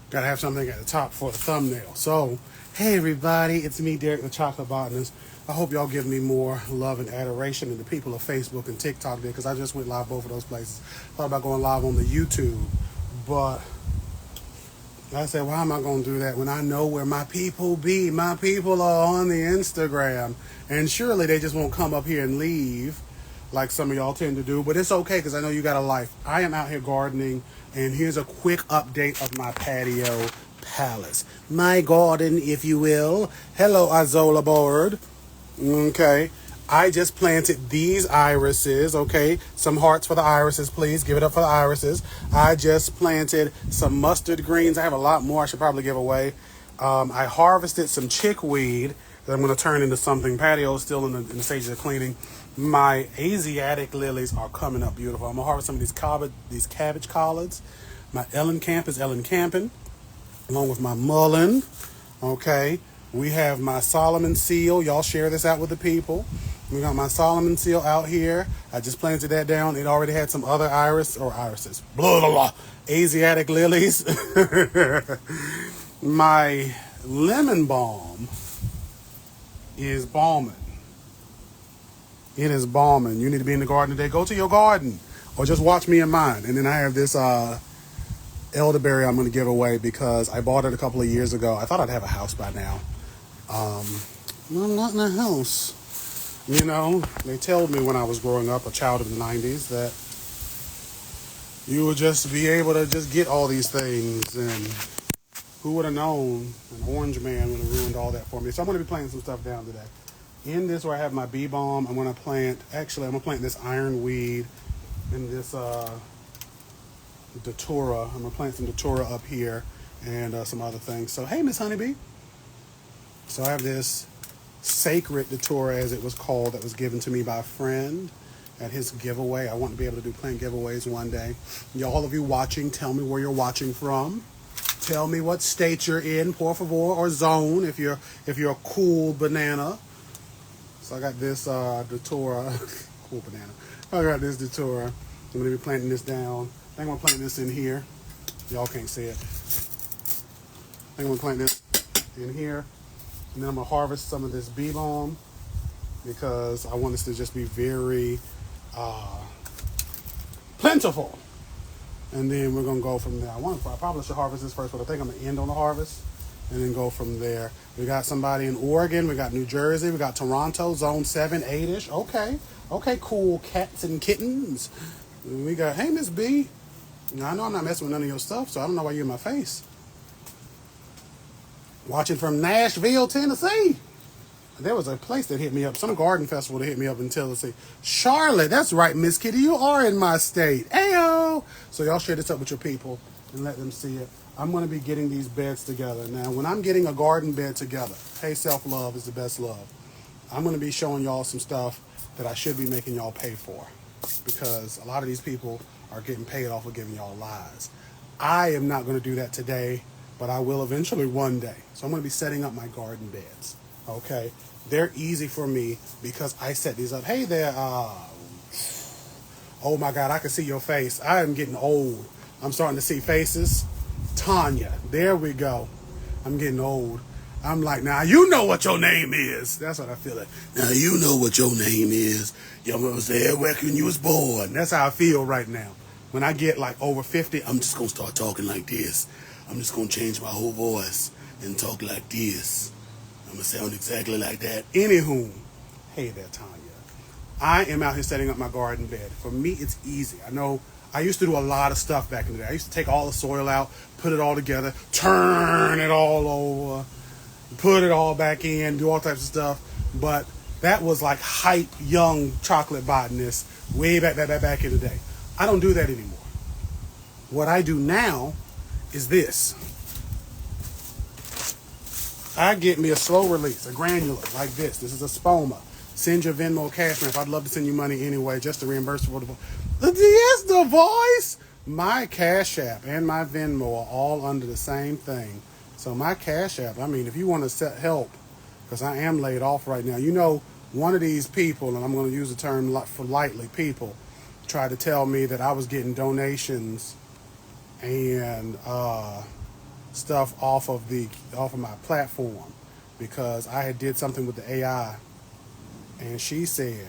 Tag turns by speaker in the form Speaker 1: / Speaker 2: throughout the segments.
Speaker 1: Gotta have something at the top for the thumbnail. So, hey everybody, it's me, Derek the Chocolate Botanist. I hope y'all give me more love and adoration than the people of Facebook and TikTok did, because I just went live both of those places. Thought about going live on the YouTube, but I said, why am I going to do that when I know where my people be? My people are on the Instagram, and surely they just won't come up here and leave like some of y'all tend to do, but it's okay because I know you got a life. I am out here gardening, and here's a quick update of my patio palace. My garden, if you will. Hello, Azola board. Okay. I just planted these irises, okay? Some hearts for the irises, please. Give it up for the irises. I just planted some mustard greens. I have a lot more I should probably give away. I harvested some chickweed that I'm going to turn into something. Patio is still in the stages of cleaning. My Asiatic lilies are coming up beautiful. I'm going to harvest some of these cabbage collards. My Ellen Camp is Ellen Camping, along with my mullein, okay? We have my Solomon seal. Y'all share this out with the people. We got my Solomon seal out here. I just planted that down. It already had some other irises. Blah, blah, blah. Asiatic lilies. My lemon balm is balming. It is balming. You need to be in the garden today. Go to your garden or just watch me in mine. And then I have this elderberry I'm going to give away because I bought it a couple of years ago. I thought I'd have a house by now. I'm not in a house. You know, they told me when I was growing up, a child of the 90s, that you would just be able to just get all these things. And who would have known an orange man would have ruined all that for me. So I'm going to be planting some stuff down today. In this where I have my bee balm, I'm going to plant this ironweed and this datura. I'm going to plant some datura up here and some other things. So, hey, Miss Honeybee. So I have this sacred datura, as it was called, that was given to me by a friend at his giveaway. I want to be able to do plant giveaways one day. All of you watching, tell me where you're watching from. Tell me what state you're in, por favor, or zone, if you're a cool banana. So I got this datura, cool banana. I got this datura. I'm going to be planting this down. I think I'm going to plant this in here. Y'all can't see it. I think I'm going to plant this in here. And then I'm going to harvest some of this bee balm because I want this to just be very plentiful. And then we're going to go from there. I probably should harvest this first, but I think I'm going to end on the harvest and then go from there. We got somebody in Oregon. We got New Jersey. We got Toronto, zone 7, 8-ish. Okay, cool cats and kittens. And we got, hey, Miss B. Now, I know I'm not messing with none of your stuff, so I don't know why you're in my face. Watching from Nashville, Tennessee. There was a place that hit me up, some garden festival that hit me up in Tennessee. Charlotte, that's right, Miss Kitty, you are in my state. Ayo! So y'all share this up with your people and let them see it. I'm going to be getting these beds together. Now, when I'm getting a garden bed together, hey, self-love is the best love. I'm going to be showing y'all some stuff that I should be making y'all pay for, because a lot of these people are getting paid off of giving y'all lies. I am not going to do that today, but I will eventually one day. So I'm going to be setting up my garden beds, okay? They're easy for me because I set these up. Hey there, oh my God, I can see your face. I am getting old. I'm starting to see faces. Tanya, there we go. I'm getting old. I'm like, now you know what your name is. That's what I feel like. Now you know what your name is. Your mama was there when you was born. That's how I feel right now. When I get like over 50, I'm just going to start talking like this. I'm just going to change my whole voice and talk like this. I'm going to sound exactly like that. Anywho, hey there, Tanya. I am out here setting up my garden bed. For me, it's easy. I know I used to do a lot of stuff back in the day. I used to take all the soil out, put it all together, turn it all over, put it all back in, do all types of stuff. But that was like hype, young chocolate botanist way back in the day. I don't do that anymore. What I do now is this. I get me a slow release, a granular like this. This is a spoma. Send your Venmo cash app. I'd love to send you money anyway, just to reimburse for the voice. Yes, the voice. My Cash App and my Venmo are all under the same thing. So my Cash App, I mean, if you want to set help, because I am laid off right now. You know, one of these people, and I'm going to use the term for lightly, people, tried to tell me that I was getting donations and stuff off of my platform because I had did something with the AI, and she said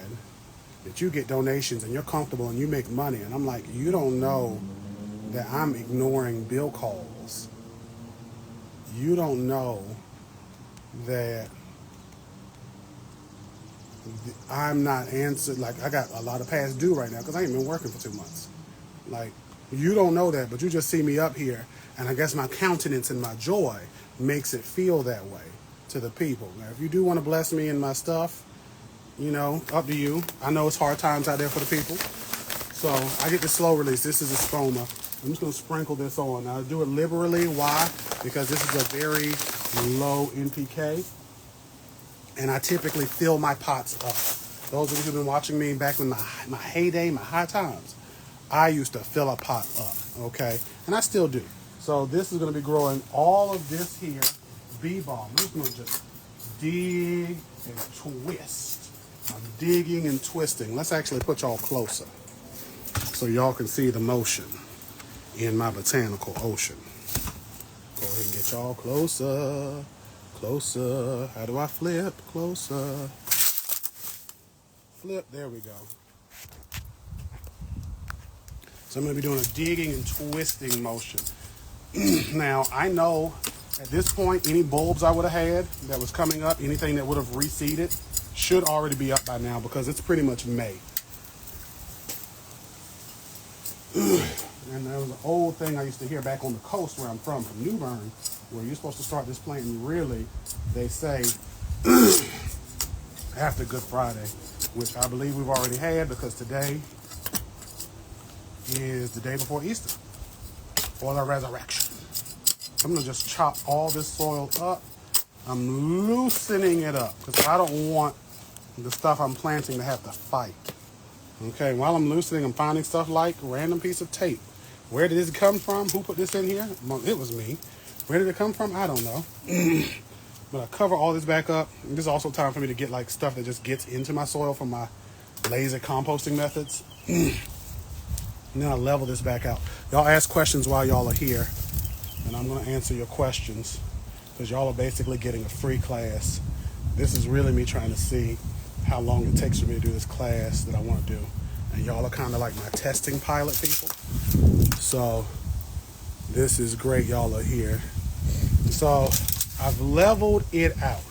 Speaker 1: that you get donations and you're comfortable and you make money, and I'm like, you don't know that I'm ignoring bill calls. You don't know that I'm not answered. Like, I got a lot of past due right now because I ain't been working for 2 months. Like, you don't know that, but you just see me up here, and I guess my countenance and my joy makes it feel that way to the people. Now, if you do want to bless me and my stuff, you know, up to you. I know it's hard times out there for the people. So I get the slow release. This is a stoma. I'm just going to sprinkle this on. Now, I do it liberally. Why? Because this is a very low NPK, and I typically fill my pots up. Those of you who've been watching me back in my heyday, my high times, I used to fill a pot up, okay? And I still do. So this is going to be growing all of this here, bee balm. I'm just going to just dig and twist. I'm digging and twisting. Let's actually put y'all closer so y'all can see the motion in my botanical ocean. Go ahead and get y'all closer, closer. How do I flip? Closer. Flip, there we go. So I'm going to be doing a digging and twisting motion. Now, I know at this point, any bulbs I would have had that was coming up, anything that would have reseeded, should already be up by now because it's pretty much May. And there was an old thing I used to hear back on the coast where I'm from New Bern, where you're supposed to start this planting really, they say, after Good Friday, which I believe we've already had because today is the day before Easter, or the resurrection. I'm going to just chop all this soil up. I'm loosening it up because I don't want the stuff I'm planting to have to fight. Okay, while I'm loosening, I'm finding stuff like random piece of tape. Where did this come from? Who put this in here? Well, it was me. Where did it come from? I don't know. But I cover all this back up. And this is also time for me to get like stuff that just gets into my soil from my laser composting methods. And then I level this back out. Y'all ask questions while y'all are here, and I'm going to answer your questions because y'all are basically getting a free class. This is really me trying to see how long it takes for me to do this class that I want to do. And y'all are kind of like my testing pilot people. So this is great y'all are here. So I've leveled it out.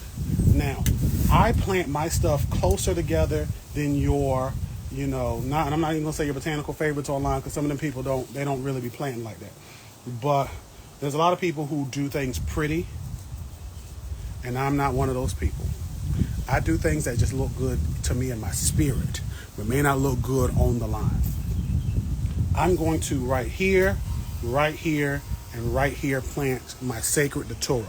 Speaker 1: Now, I plant my stuff closer together than your, you know, not, and I'm not even gonna say your botanical favorites online because some of them people don't really be planting like that. But there's a lot of people who do things pretty, and I'm not one of those people. I do things that just look good to me in my spirit, but may not look good on the line. I'm going to right here, and right here plant my sacred datura.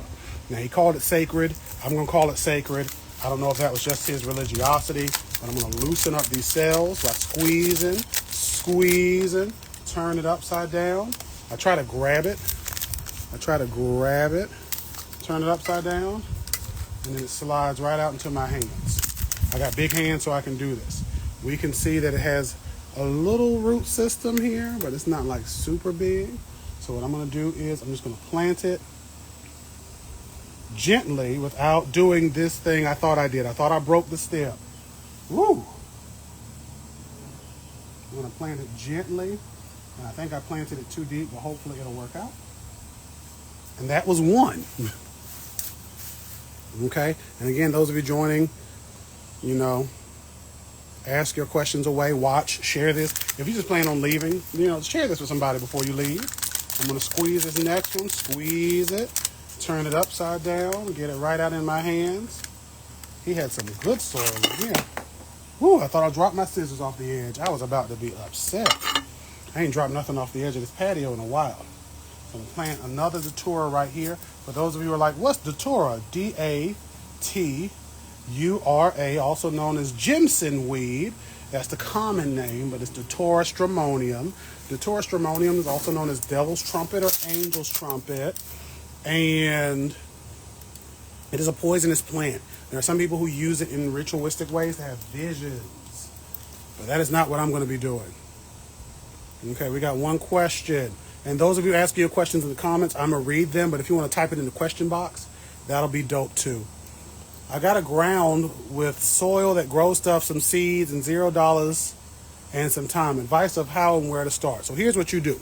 Speaker 1: Now, he called it sacred. I'm going to call it sacred. I don't know if that was just his religiosity, but I'm going to loosen up these cells by squeezing, turn it upside down. I try to grab it, turn it upside down, and then it slides right out into my hands. I got big hands, so I can do this. We can see that it has a little root system here, but it's not like super big. So what I'm going to do is I'm just going to plant it gently without doing this thing I thought I did. I thought I broke the stem. Woo! I'm going to plant it gently. And I think I planted it too deep, but hopefully it'll work out. And that was one. Okay? And again, those of you joining, you know, ask your questions away, watch, share this. If you just plan on leaving, you know, share this with somebody before you leave. I'm going to squeeze this next one, squeeze it, turn it upside down, get it right out in my hands. He had some good soil in here. Whew, I thought I dropped my scissors off the edge. I was about to be upset. I ain't dropped nothing off the edge of this patio in a while. I'm going to plant another datura right here. For those of you who are like, what's datura? D-A-T-U-R-A, also known as Jimson weed. That's the common name, but it's Datura stramonium. Datura stramonium is also known as devil's trumpet or angel's trumpet. And it is a poisonous plant. There are some people who use it in ritualistic ways to have visions. But that is not what I'm going to be doing. Okay, we got one question. And those of you asking your questions in the comments, I'm going to read them. But if you want to type it in the question box, that'll be dope too. I got a ground with soil that grows stuff, some seeds, and $0 and some time. Advice of how and where to start. So here's what you do.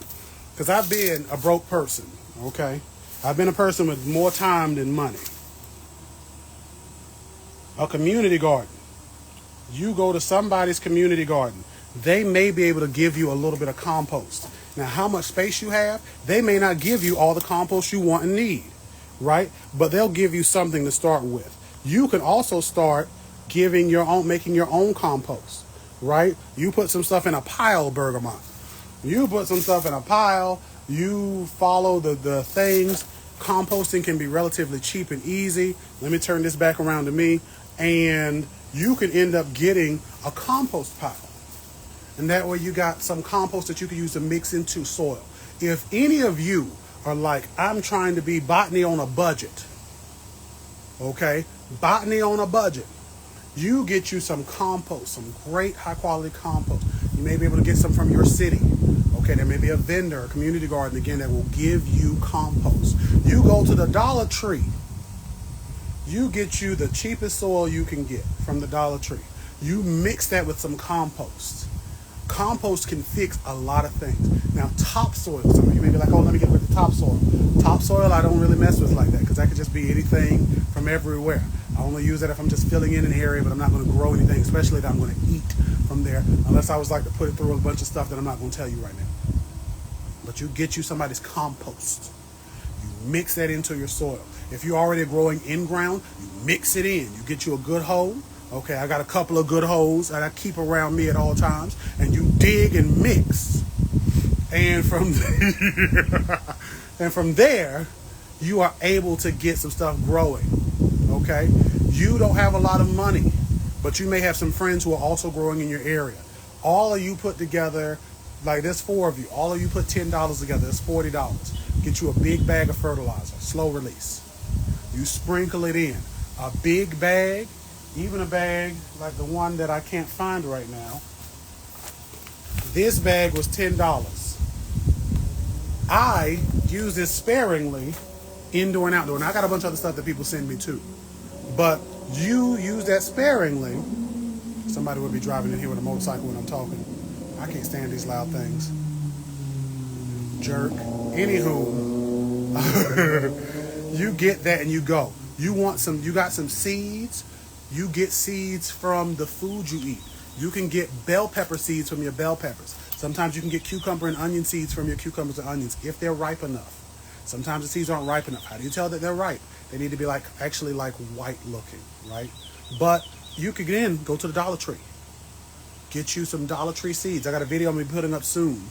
Speaker 1: Because I've been a broke person, okay? I've been a person with more time than money. A community garden. You go to somebody's community garden. They may be able to give you a little bit of compost. Now, how much space you have, they may not give you all the compost you want and need, right? But they'll give you something to start with. You can also start making your own compost, right? You put some stuff in a pile, Bergamot. You put some stuff in a pile. You follow the things. Composting can be relatively cheap and easy. Let me turn this back around to me. And you can end up getting a compost pile. And that way you got some compost that you can use to mix into soil. If any of you are like, I'm trying to be botany on a budget, okay? Botany on a budget. You get you some compost, some great high quality compost. You may be able to get some from your city. Okay, there may be a vendor, a community garden, again, that will give you compost. You go to the Dollar Tree. You get you the cheapest soil you can get from the Dollar Tree. You mix that with some compost. Compost can fix a lot of things. Now, topsoil, some of you may be like, oh, let me get rid of the topsoil. Topsoil, I don't really mess with like that because that could just be anything from everywhere. I only use that if I'm just filling in an area, but I'm not going to grow anything, especially if I'm going to eat from there, unless I was like to put it through a bunch of stuff that I'm not going to tell you right now. But you get you somebody's compost. You mix that into your soil. If you're already growing in ground, you mix it in. You get you a good hole. Okay, I got a couple of good holes that I keep around me at all times, and you dig and mix. And from there, you are able to get some stuff growing. Okay, you don't have a lot of money, but you may have some friends who are also growing in your area. All of you put together, like there's 4 of you, all of you put $10 together, that's $40. Get you a big bag of fertilizer, slow release. You sprinkle it in. A big bag, even a bag like the one that I can't find right now. This bag was $10. I use this sparingly, indoor and outdoor. Now I got a bunch of other stuff that people send me too. But you use that sparingly. Somebody would be driving in here with a motorcycle when I'm talking. I can't stand these loud things. Jerk. Anywho, you get that and you go. You got some seeds. You get seeds from the food you eat. You can get bell pepper seeds from your bell peppers. Sometimes you can get cucumber and onion seeds from your cucumbers and onions if they're ripe enough. Sometimes the seeds aren't ripe enough. How do you tell that they're ripe? They need to be actually white looking, right? But you could again go to the Dollar Tree. Get you some Dollar Tree seeds. I got a video I'm going to be putting up soon.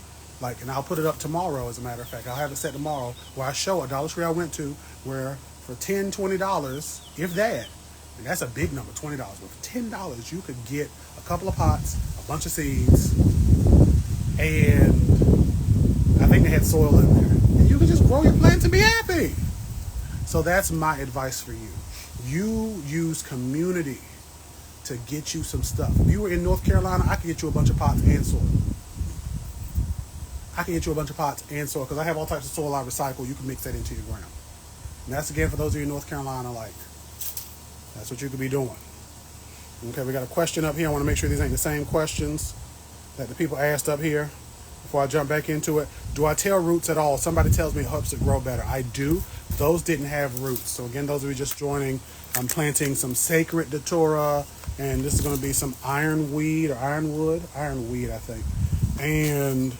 Speaker 1: And I'll put it up tomorrow, as a matter of fact. I'll have it set tomorrow where I show a Dollar Tree I went to where for $10, $20, if that, and that's a big number, $20. But for $10, you could get a couple of pots, a bunch of seeds, and I think they had soil in there. And you can just grow your plants and be happy. So that's my advice for you. You use community to get you some stuff. If you were in North Carolina, I could get you a bunch of pots and soil. I can get you a bunch of pots and soil because I have all types of soil I recycle. You can mix that into your ground. And that's again for those of you in North Carolina, that's what you could be doing. Okay, we got a question up here. I want to make sure these ain't the same questions that the people asked up here before I jump back into it. Do I tell roots at all? Somebody tells me it helps it grow better. I do. Those didn't have roots. So again, those of you just joining, I'm planting some sacred datura, and this is going to be some ironweed, I think. And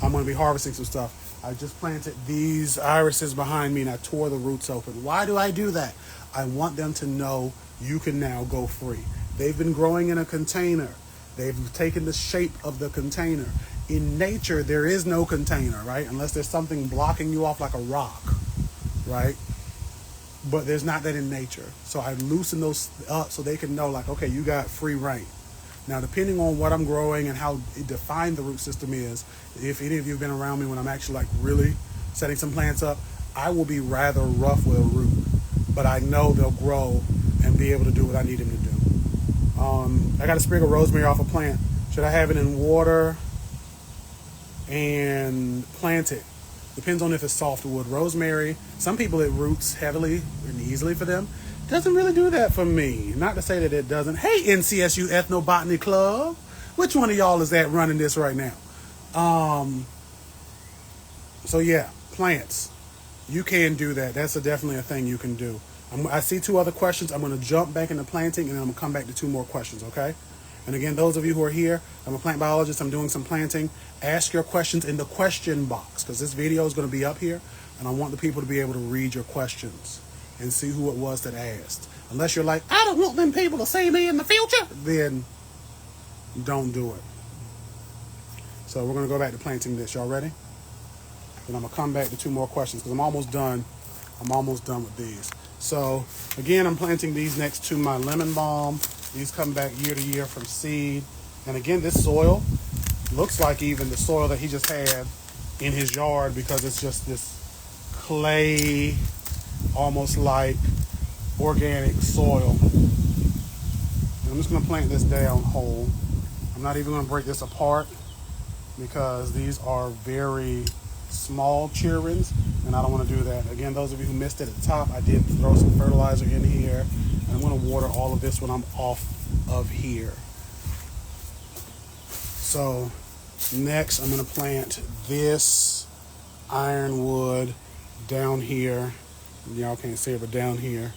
Speaker 1: I'm going to be harvesting some stuff. I just planted these irises behind me and I tore the roots open. Why do I do that? I want them to know you can now go free. They've been growing in a container. They've taken the shape of the container. In nature, there is no container, right? Unless there's something blocking you off like a rock, right? But there's not that in nature. So I loosen those up so they can know okay, you got free reign. Now, depending on what I'm growing and how defined the root system is, if any of you have been around me when I'm actually really setting some plants up, I will be rather rough with a root. But I know they'll grow and be able to do what I need them to do. I got a sprig of rosemary off a plant. Should I have it in water and plant it? Depends on if it's softwood. Rosemary, some people it roots heavily and easily for them. Doesn't really do that for me. Not to say that it doesn't. Hey, NCSU Ethnobotany Club. Which one of y'all is that running this right now? So yeah, plants. You can do that. That's definitely a thing you can do. I see 2 other questions. I'm going to jump back into planting, and then I'm going to come back to 2 more questions, okay? And again, those of you who are here, I'm a plant biologist. I'm doing some planting. Ask your questions in the question box, because this video is going to be up here, and I want the people to be able to read your questions and see who it was that asked. Unless you're like, I don't want them people to see me in the future, then don't do it. So we're going to go back to planting this. Y'all ready? Then I'm going to come back to 2 more questions, because I'm almost done. I'm almost done with these. So again, I'm planting these next to my lemon balm. These come back year to year from seed. And again, this soil looks like even the soil that he just had in his yard, because it's just this clay, almost like organic soil. And I'm just going to plant this down whole. I'm not even going to break this apart, because these are very small cheerings, and I don't want to do that. Again, those of you who missed it at the top, I did throw some fertilizer in here, and I'm going to water all of this when I'm off of here. So next I'm going to plant this ironwood down here. Y'all can't see it, but down here.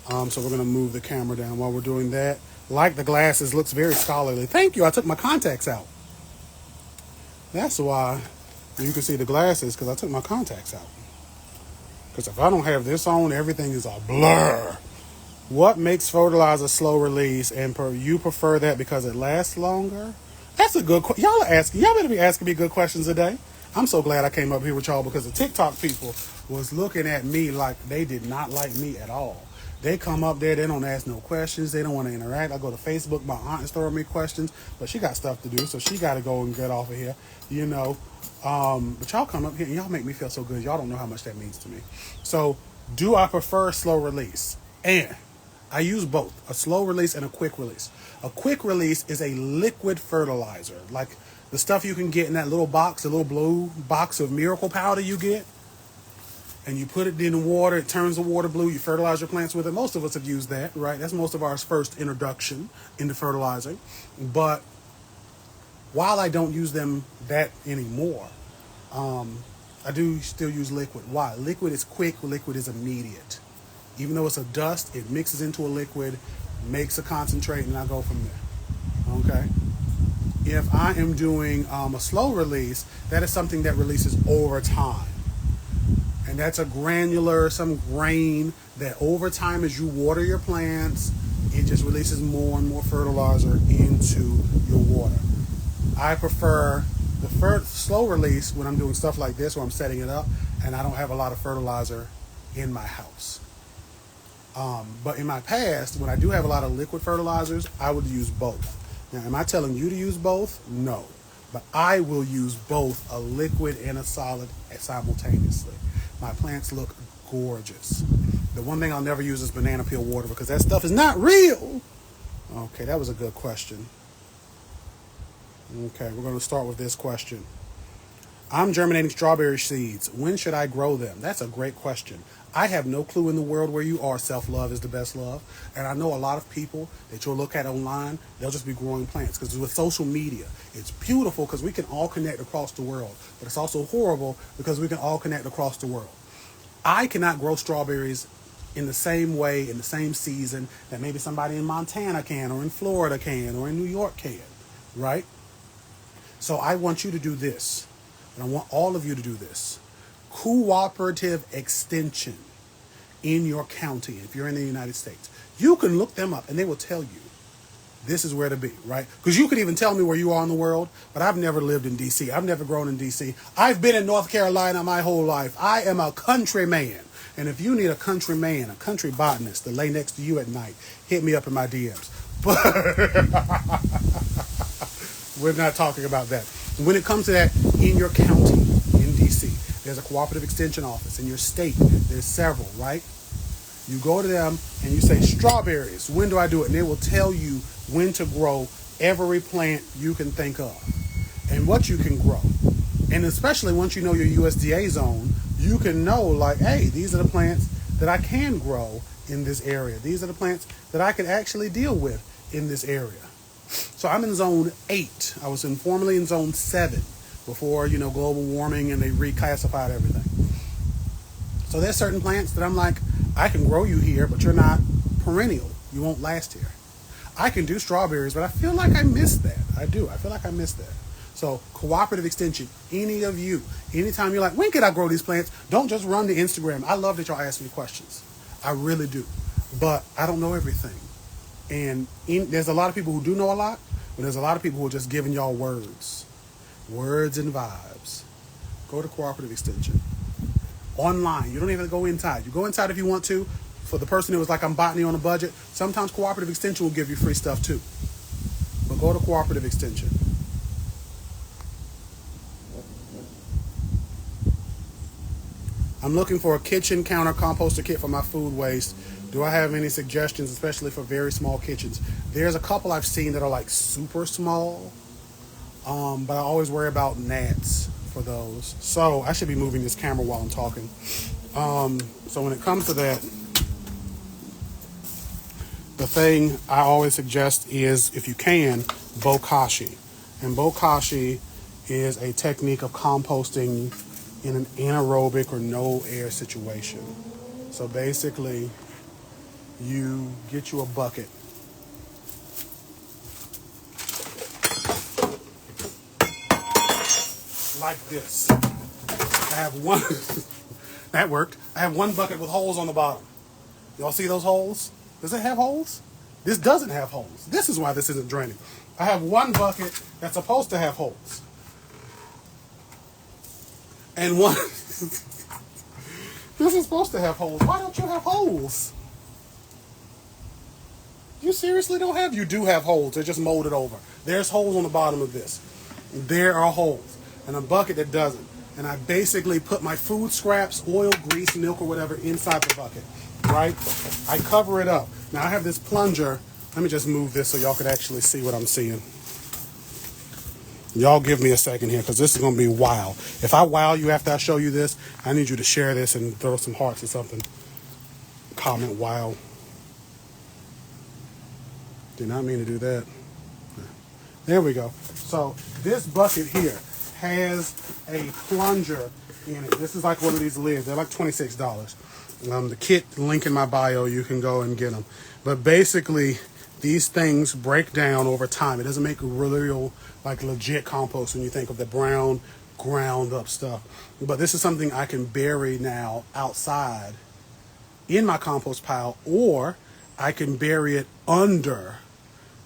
Speaker 1: So we're going to move the camera down while we're doing that. Like the glasses, looks very scholarly. Thank you. I took my contacts out. That's why you can see the glasses, because I took my contacts out. Because if I don't have this on, everything is a blur. What makes fertilizer slow release, and you prefer that because it lasts longer? That's a good question. Y'all are asking. Y'all better be asking me good questions today. I'm so glad I came up here with y'all, because the TikTok people was looking at me like they did not like me at all. They come up there, they don't ask no questions, they don't want to interact. I go to Facebook, my aunt is throwing me questions, but she got stuff to do, so she got to go and get off of here, you know. But y'all come up here and y'all make me feel so good. Y'all don't know how much that means to me. So, do I prefer slow release? And I use both, a slow release and a quick release. A quick release is a liquid fertilizer, like the stuff you can get in that little box, the little blue box of miracle powder you get. And you put it in the water, it turns the water blue, you fertilize your plants with it. Most of us have used that, right? That's most of our first introduction into fertilizing. But while I don't use them that anymore, I do still use liquid. Why? Liquid is quick, liquid is immediate. Even though it's a dust, it mixes into a liquid, makes a concentrate, and I go from there, okay? If I am doing a slow release, that is something that releases over time. And that's a granular, some grain that over time as you water your plants, it just releases more and more fertilizer into your water. I prefer the slow release when I'm doing stuff like this, where I'm setting it up and I don't have a lot of fertilizer in my house. But in my past, when I do have a lot of liquid fertilizers, I would use both. Now, am I telling you to use both? No. But I will use both a liquid and a solid simultaneously. My plants look gorgeous. The one thing I'll never use is banana peel water, because that stuff is not real. Okay, that was a good question. Okay, we're going to start with this question. I'm germinating strawberry seeds. When should I grow them? That's a great question. I have no clue in the world where you are. Self-love is the best love. And I know a lot of people that you'll look at online, they'll just be growing plants. Because with social media, it's beautiful because we can all connect across the world. But it's also horrible because we can all connect across the world. I cannot grow strawberries in the same way, in the same season, that maybe somebody in Montana can, or in Florida can, or in New York can, right? So I want you to do this. And I want all of you to do this. Cooperative extension in your county, if you're in the United States. You can look them up and they will tell you this is where to be, right? Because you could even tell me where you are in the world, but I've never lived in D.C. I've never grown in D.C. I've been in North Carolina my whole life. I am a country man. And if you need a country man, a country botanist to lay next to you at night, hit me up in my DMs. But we're not talking about that. When it comes to that, in your county, in D.C., there's a cooperative extension office. In your state, there's several, right? You go to them and you say, strawberries, when do I do it? And they will tell you when to grow every plant you can think of and what you can grow. And especially once you know your USDA zone, you can know like, hey, these are the plants that I can grow in this area. These are the plants that I can actually deal with in this area. So I'm in zone 8. I was formerly in zone 7 before, global warming and they reclassified everything. So there's certain plants that I'm like, I can grow you here, but you're not perennial. You won't last here. I can do strawberries, but I feel like I missed that. I do. I feel like I missed that. So cooperative extension, any of you, anytime you're like, when can I grow these plants? Don't just run to Instagram. I love that y'all ask me questions. I really do. But I don't know everything. And there's a lot of people who do know a lot, but there's a lot of people who are just giving y'all words and vibes. Go to cooperative extension. Online. You don't even go inside. You go inside if you want to. For the person who was like, I'm botany on a budget, sometimes cooperative extension will give you free stuff too. But go to cooperative extension. I'm looking for a kitchen counter composter kit for my food waste. Do I have any suggestions, especially for very small kitchens? There's a couple I've seen that are like super small, but I always worry about gnats for those. So I should be moving this camera while I'm talking. So when it comes to that, the thing I always suggest is, if you can, bokashi. And bokashi is a technique of composting in an anaerobic or no air situation. So basically, you get you a bucket. Like this. I have one, that worked. I have one bucket with holes on the bottom. Y'all see those holes? Does it have holes? This doesn't have holes. This is why this isn't draining. I have one bucket that's supposed to have holes. And one, this is supposed to have holes. Why don't you have holes? You seriously don't have? You do have holes. They're just molded over. There's holes on the bottom of this. There are holes. And a bucket that doesn't. And I basically put my food scraps, oil, grease, milk, or whatever inside the bucket. Right? I cover it up. Now I have this plunger. Let me just move this so y'all could actually see what I'm seeing. Y'all give me a second here, because this is going to be wild. If I wow you after I show you this, I need you to share this and throw some hearts or something. Comment wow. Did not mean to do that. There we go. So this bucket here has a plunger in it. This is like one of these lids. They're like $26. The kit, link in my bio, you can go and get them. But basically, these things break down over time. It doesn't make a real, like, legit compost when you think of the brown, ground up stuff. But this is something I can bury now outside in my compost pile, or I can bury it under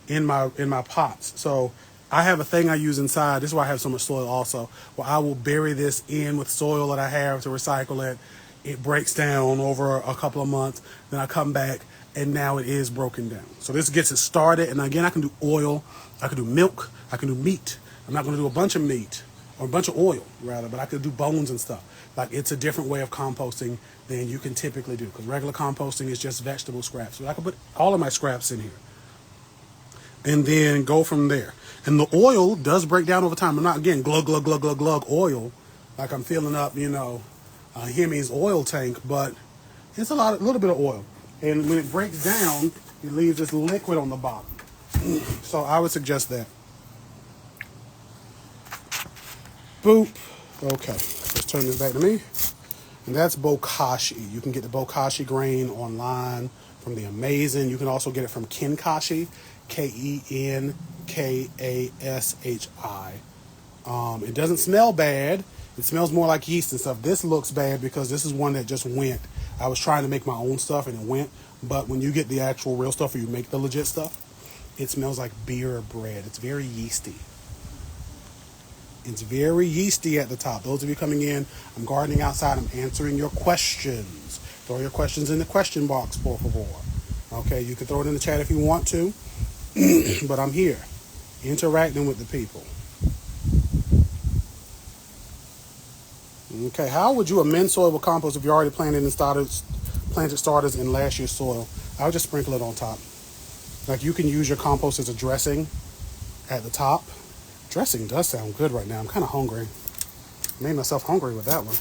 Speaker 1: in my pots. So I have a thing I use inside. This is why I have so much soil also, where I will bury this in with soil that I have to recycle it. It breaks down over a couple of months. Then I come back, and now it is broken down. So this gets it started. And again, I can do oil. I can do milk. I can do meat. I'm not going to do a bunch of meat, or a bunch of oil, rather, but I could do bones and stuff. Like, it's a different way of composting than you can typically do, because regular composting is just vegetable scraps. So I can put all of my scraps in here and then go from there. And the oil does break down over time. I'm not, again, glug, glug, glug, glug, glug oil, like I'm filling up, Hemi's oil tank, but it's a little bit of oil. And when it breaks down, it leaves this liquid on the bottom. So I would suggest that. Boop. Okay, let's turn this back to me. And that's bokashi. You can get the bokashi grain online from the Amazing. You can also get it from Kenkashi, Kenkashi. It doesn't smell bad. It smells more like yeast and stuff. This looks bad because this is one that just went. I was trying to make my own stuff and it went. But when you get the actual real stuff, or you make the legit stuff, it smells like beer or bread. It's very yeasty. It's very yeasty at the top. Those of you coming in, I'm gardening outside. I'm answering your questions. Throw your questions in the question box, por favor. Okay, you can throw it in the chat if you want to. But I'm here, interacting with the people. Okay, how would you amend soil with compost if you already planted starters in last year's soil? I would just sprinkle it on top. Like, you can use your compost as a dressing at the top. Dressing does sound good right now. I'm kind of hungry. Made myself hungry with that one.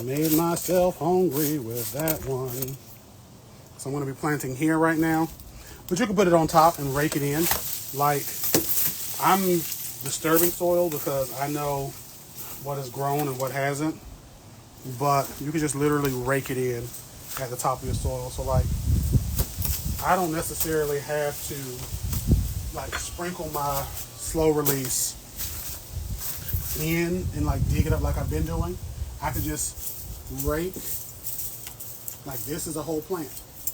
Speaker 1: Made myself hungry with that one. So I'm going to be planting here right now. But you can put it on top and rake it in. Like, I'm disturbing soil because I know what has grown and what hasn't. But you can just literally rake it in at the top of your soil. So like, I don't necessarily have to like sprinkle my slow release in and like dig it up like I've been doing. I could just rake, like this is a whole plant.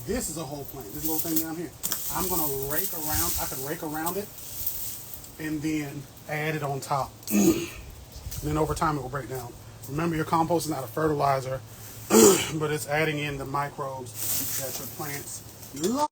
Speaker 1: This is a whole plant, this little thing down here. I'm gonna rake around, I could rake around it and then add it on top. And then over time it will break down. Remember, your compost is not a fertilizer, but it's adding in the microbes that your plants love.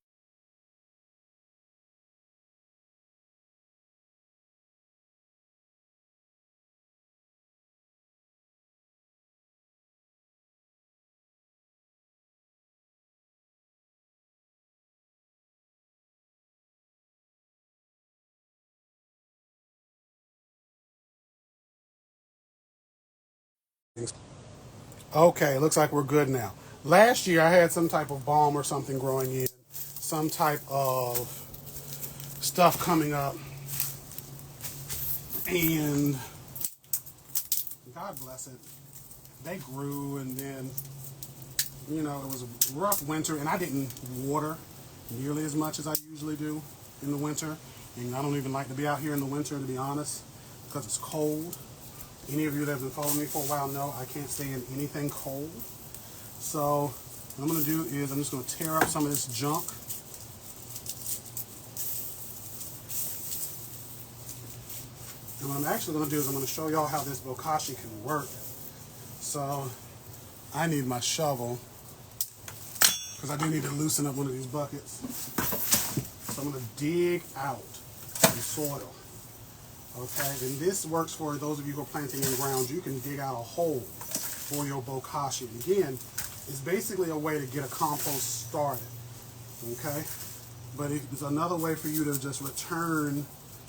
Speaker 1: Okay, looks like we're good now. Last year I had some type of balm or something growing in, some type of stuff coming up, and God bless it, they grew, and then, you know, it was a rough winter, and I didn't water nearly as much as I usually do in the winter, and I don't even like to be out here in the winter, to be honest, because it's cold. Any of you that have been following me for a while know I can't stand anything cold. So what I'm going to do is I'm just going to tear up some of this junk. And what I'm actually going to do is I'm going to show y'all how this bokashi can work. So I need my shovel because I do need to loosen up one of these buckets. So I'm going to dig out the soil. Okay, and this works for those of you who are planting in ground. You can dig out a hole for your bokashi. Again, it's basically a way to get a compost started. Okay, but it's another way for you to just return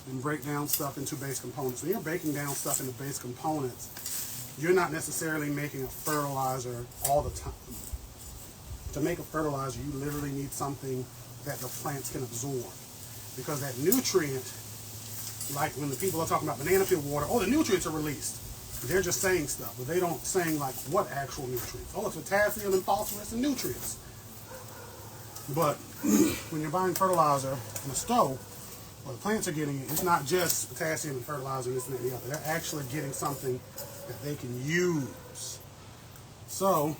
Speaker 1: and break down stuff into base components. When you're breaking down stuff into base components, you're not necessarily making a fertilizer all the time. To make a fertilizer, you literally need something that the plants can absorb, because that nutrient, like when the people are talking about banana peel water, oh, the nutrients are released. They're just saying stuff, but they don't saying like what actual nutrients. Oh, it's potassium and phosphorus and nutrients. But when you're buying fertilizer in a store, well, the plants are getting it. It's not just potassium and fertilizer and this and that and the other. They're actually getting something that they can use. So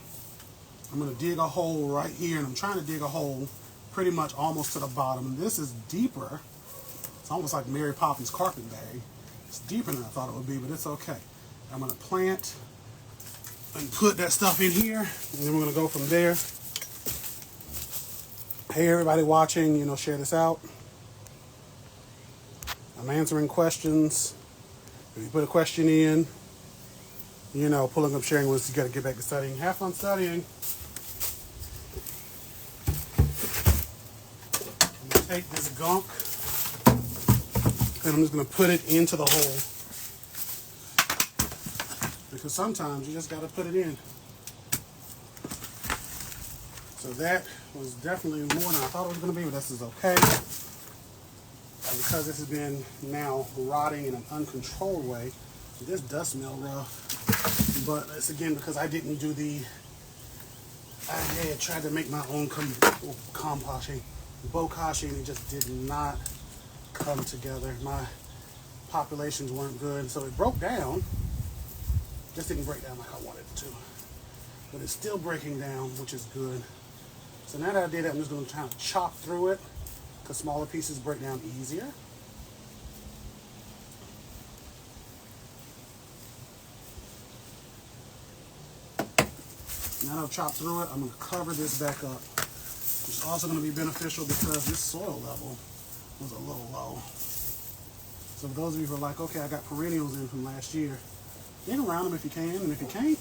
Speaker 1: I'm going to dig a hole right here, and I'm trying to dig a hole pretty much almost to the bottom. And this is deeper. It's almost like Mary Poppins carpet bag. It's deeper than I thought it would be, but it's okay. I'm going to plant and put that stuff in here, and then we're going to go from there. Hey, everybody watching, you know, share this out. I'm answering questions. If you put a question in, you know, pulling up sharing was you got to get back to studying. Have fun studying. I'm going to take this gunk, and I'm just going to put it into the hole. Because sometimes you just got to put it in. So that was definitely more than I thought it was going to be, but this is okay. And because this has been now rotting in an uncontrolled way, this does smell rough. But it's again because I didn't do I had tried to make my own bokashi, and it just did not come together. My populations weren't good, so it broke down. Just didn't break down like I wanted it to. But it's still breaking down, which is good. So now that I did that, I'm just going to try to chop through it, because smaller pieces break down easier. Now that I've chopped through it, I'm going to cover this back up. It's also going to be beneficial because this soil level was a little low. So for those of you who are like, okay, I got perennials in from last year, dig around them if you can, and if you can't,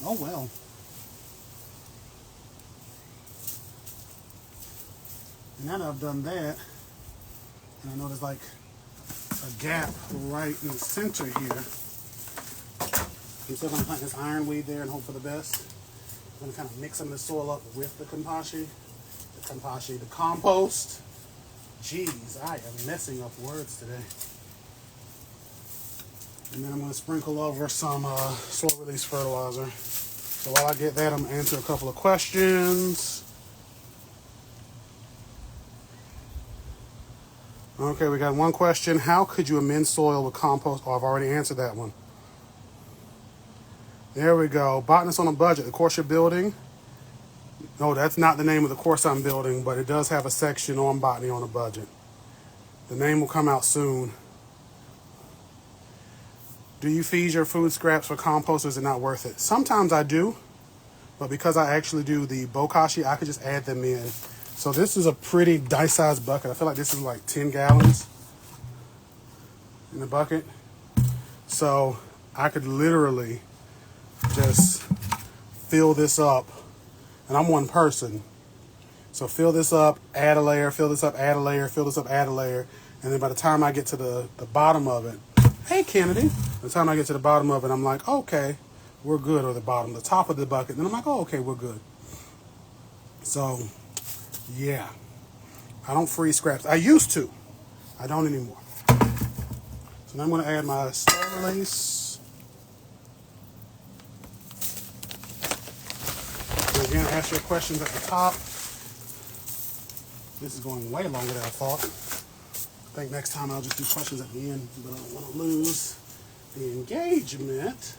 Speaker 1: oh well. And now that I've done that, and I know there's like a gap right in the center here. I'm still going to plant this ironweed there and hope for the best. I'm going to kind of mix some of the soil up with the the compost. Jeez, I am messing up words today. And then I'm going to sprinkle over some soil release fertilizer. So while I get that, I'm going to answer a couple of questions. Okay, we got one question. How could you amend soil with compost? Oh, I've already answered that one. There we go. Botanist on a budget. The course you're building. No, that's not the name of the course I'm building, but it does have a section on botany on a budget. The name will come out soon. Do you feed your food scraps for compost or is it not worth it? Sometimes I do, but because I actually do the bokashi, I could just add them in. So this is a pretty dice-sized bucket. I feel like this is like 10 gallons in the bucket. So I could literally just fill this up, and I'm one person. So fill this up, add a layer, fill this up, add a layer, fill this up, add a layer, and then by the time I get to the bottom of it, hey Kennedy, by the time I get to the bottom of it, I'm like, okay, we're good, or the top of the bucket, then I'm like, oh, okay, we're good. So, yeah, I don't freeze scraps. I used to. I don't anymore. So now I'm going to add my soil release. Again, ask your questions at the top. This is going way longer than I thought. I think next time I'll just do questions at the end, but I don't want to lose the engagement.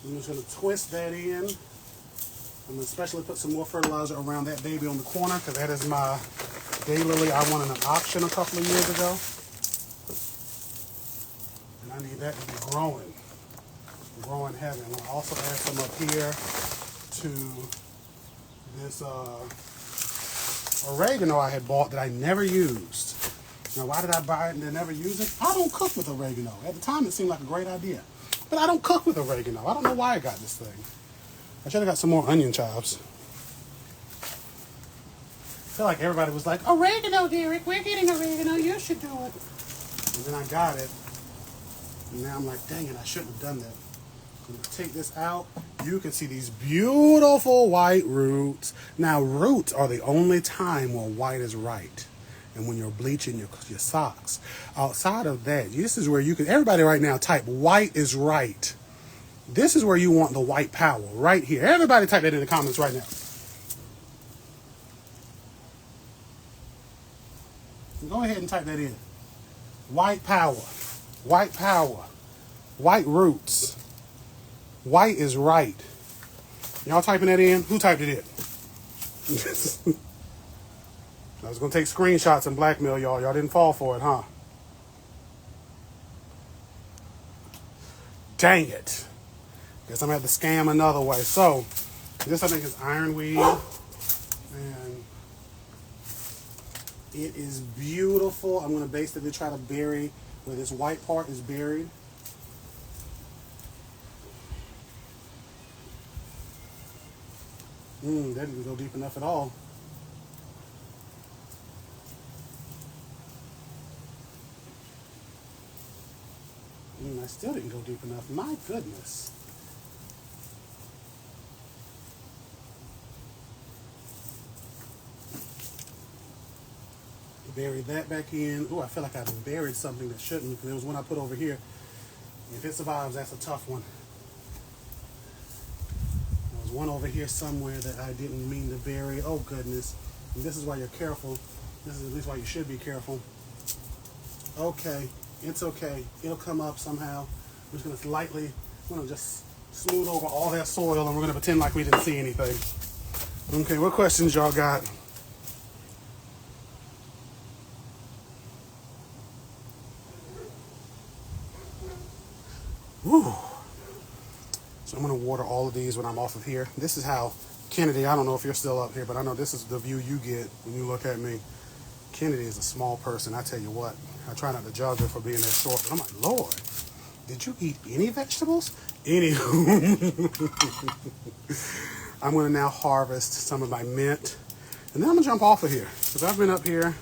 Speaker 1: I'm just going to twist that in. I'm going to especially put some more fertilizer around that baby on the corner because that is my daylily I won in an auction a couple of years ago. And I need that to be growing heavy. I'm going to also add some up here to this oregano I had bought that I never used. Now, why did I buy it and then never use it? I don't cook with oregano. At the time, it seemed like a great idea. But I don't cook with oregano. I don't know why I got this thing. I should have got some more onion chops. I feel like everybody was like, oregano, Derek, we're getting oregano. You should do it. And then I got it. And now I'm like, dang it, I shouldn't have done that. I'm going to take this out. You can see these beautiful white roots. Now, roots are the only time where white is right. And when you're bleaching your socks. Outside of that, this is where you can, everybody right now type white is right. This is where you want the white power, right here. Everybody type that in the comments right now. Go ahead and type that in. White power, white power, white roots. White is right. Y'all typing that in? Who typed it in? I was going to take screenshots and blackmail y'all. Y'all didn't fall for it, huh? Dang it. Guess I'm going to have to scam another way. So, this I think is ironweed. And it is beautiful. I'm going to basically try to bury where this white part is buried. That didn't go deep enough at all. I still didn't go deep enough. My goodness. Bury that back in. Oh, I feel like I buried something that shouldn't because there was one I put over here. If it survives, that's a tough one. There was one over here somewhere that I didn't mean to bury. Oh, goodness. And this is why you're careful. This is at least why you should be careful. Okay. It's okay. It'll come up somehow. I'm just going to lightly, I'm going to just smooth over all that soil and we're going to pretend like we didn't see anything. Okay, what questions y'all got? Woo. So I'm going to water all of these when I'm off of here. This is how, Kennedy, I don't know if you're still up here, but I know this is the view you get when you look at me. Kennedy is a small person, I tell you what. I try not to judge her for being that short, but I'm like, Lord, did you eat any vegetables? Anywho, I'm going to now harvest some of my mint, and then I'm going to jump off of here, because I've been up here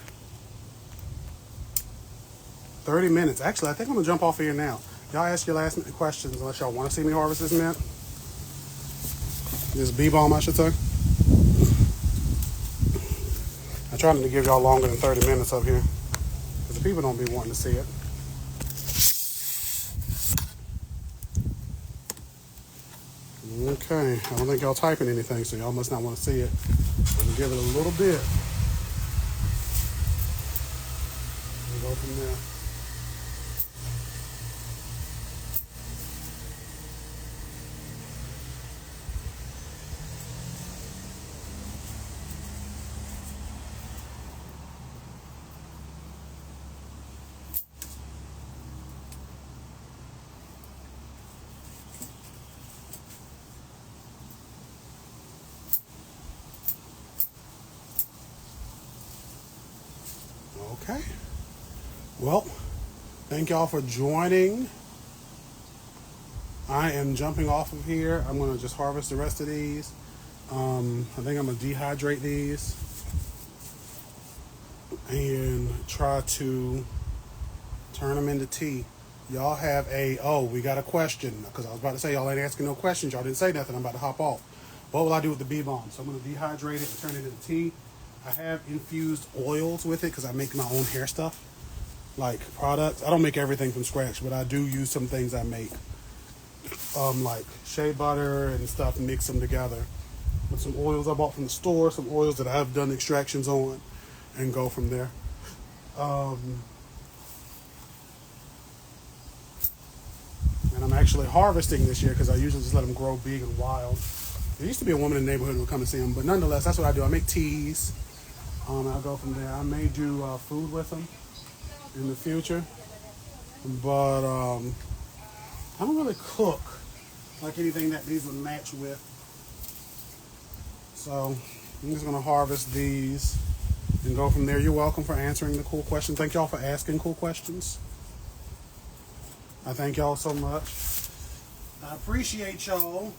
Speaker 1: 30 minutes. Actually, I think I'm going to jump off here now. Y'all ask your last minute questions unless y'all want to see me harvest this mint. This bee balm, I should say. I try not to give y'all longer than 30 minutes up here because the people don't be wanting to see it. Okay, I don't think y'all typing anything, so y'all must not want to see it. I'm going to give it a little bit. We'll go from there. Okay. Well, thank y'all for joining. I am jumping off of here. I'm going to just harvest the rest of these. I think I'm going to dehydrate these and try to turn them into tea. Y'all have we got a question, because I was about to say y'all ain't asking no questions. Y'all didn't say nothing. I'm about to hop off. What will I do with the bee balm? So I'm going to dehydrate it and turn it into tea. I have infused oils with it because I make my own hair stuff, like products. I don't make everything from scratch, but I do use some things I make, like shea butter and stuff, mix them together with some oils I bought from the store, some oils that I've done extractions on, and go from there. And I'm actually harvesting this year because I usually just let them grow big and wild. There used to be a woman in the neighborhood who would come and see them, but nonetheless, that's what I do. I make teas. I'll go from there. I may do food with them in the future, but I don't really cook like anything that these would match with. So I'm just gonna harvest these and go from there. You're welcome for answering the cool questions. Thank y'all for asking cool questions. I thank y'all so much. I appreciate y'all.